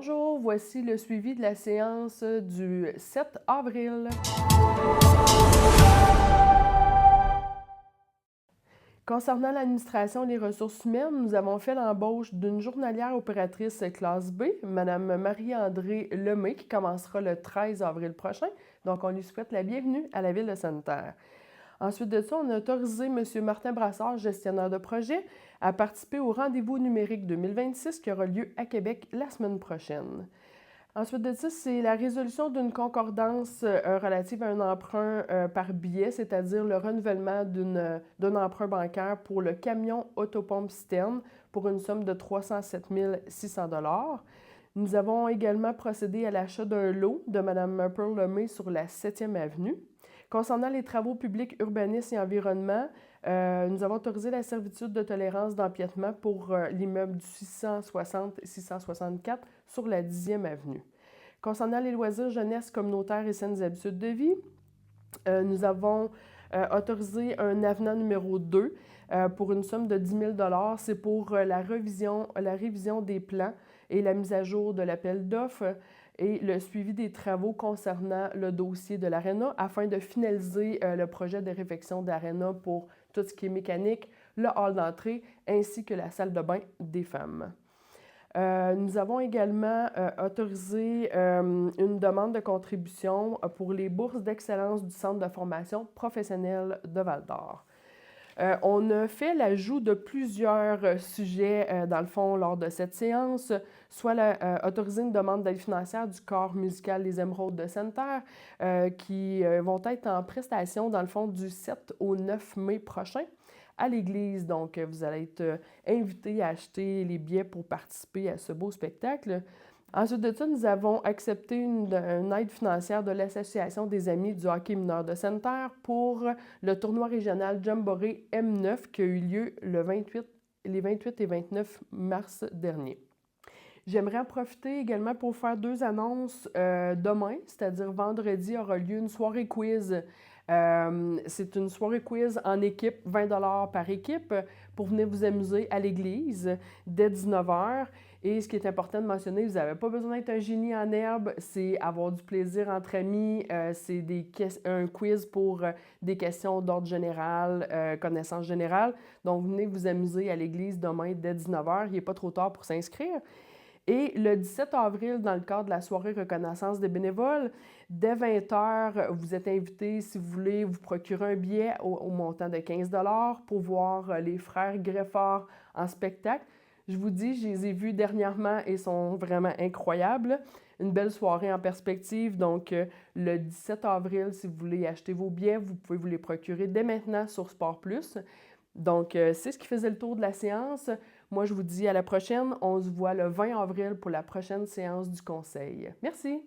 Bonjour, voici le suivi de la séance du 7 avril. Concernant l'administration et les ressources humaines, nous avons fait l'embauche d'une journalière opératrice classe B, Mme Marie-André Lemay, qui commencera le 13 avril prochain. Donc, on lui souhaite la bienvenue à la ville de Sainte-Terre. Ensuite de ça, on a autorisé M. Martin Brassard, gestionnaire de projet, à participer au rendez-vous numérique 2026 qui aura lieu à Québec la semaine prochaine. Ensuite de ça, c'est la résolution d'une concordance relative à un emprunt par billet, c'est-à-dire le renouvellement d'un emprunt bancaire pour le camion autopompe citerne pour une somme de 307 600 $. Nous avons également procédé à l'achat d'un lot de Mme Pearl Lemay sur la 7e avenue. Concernant les travaux publics, urbanisme et environnement, nous avons autorisé la servitude de tolérance d'empiètement pour l'immeuble du 660 et 664 sur la 10e avenue. Concernant les loisirs jeunesse communautaires et saines habitudes de vie, nous avons autorisé un avenant numéro 2 pour une somme de 10 000 $. C'est pour la révision des plans et la mise à jour de l'appel d'offres et le suivi des travaux concernant le dossier de l'Arena afin de finaliser le projet de réfection d'Arena pour tout ce qui est mécanique, le hall d'entrée ainsi que la salle de bain des femmes. Nous avons également autorisé une demande de contribution pour les bourses d'excellence du Centre de formation professionnelle de Val-d'Or. On a fait l'ajout de plusieurs sujets, dans le fond, lors de cette séance, soit autoriser une demande d'aide financière du corps musical Les Émeraudes de Sainte-Terre, qui vont être en prestation, dans le fond, du 7 au 9 mai prochain à l'église. Donc, vous allez être invités à acheter les billets pour participer à ce beau spectacle. Ensuite de ça, nous avons accepté une aide financière de l'Association des amis du hockey mineur de Sainte-Terre pour le tournoi régional Jamboree M9 qui a eu lieu les 28 et 29 mars dernier. J'aimerais en profiter également pour faire deux annonces demain, c'est-à-dire vendredi, aura lieu une soirée quiz. C'est une soirée quiz en équipe, 20 $ par équipe, pour venir vous amuser à l'église dès 19 h. Et ce qui est important de mentionner, vous n'avez pas besoin d'être un génie en herbe, c'est avoir du plaisir entre amis, c'est un quiz pour des questions d'ordre général, connaissances générales. Donc, venez vous amuser à l'église demain dès 19 h, il n'est pas trop tard pour s'inscrire. Et le 17 avril, dans le cadre de la soirée reconnaissance des bénévoles, dès 20 h, vous êtes invités, si vous voulez, vous procurer un billet au montant de 15 $ pour voir les frères Greffard en spectacle. Je vous dis, je les ai vus dernièrement et sont vraiment incroyables. Une belle soirée en perspective. Donc, le 17 avril, si vous voulez acheter vos billets, vous pouvez vous les procurer dès maintenant sur Sport Plus. Donc, c'est ce qui faisait le tour de la séance. Moi, je vous dis à la prochaine. On se voit le 20 avril pour la prochaine séance du conseil. Merci!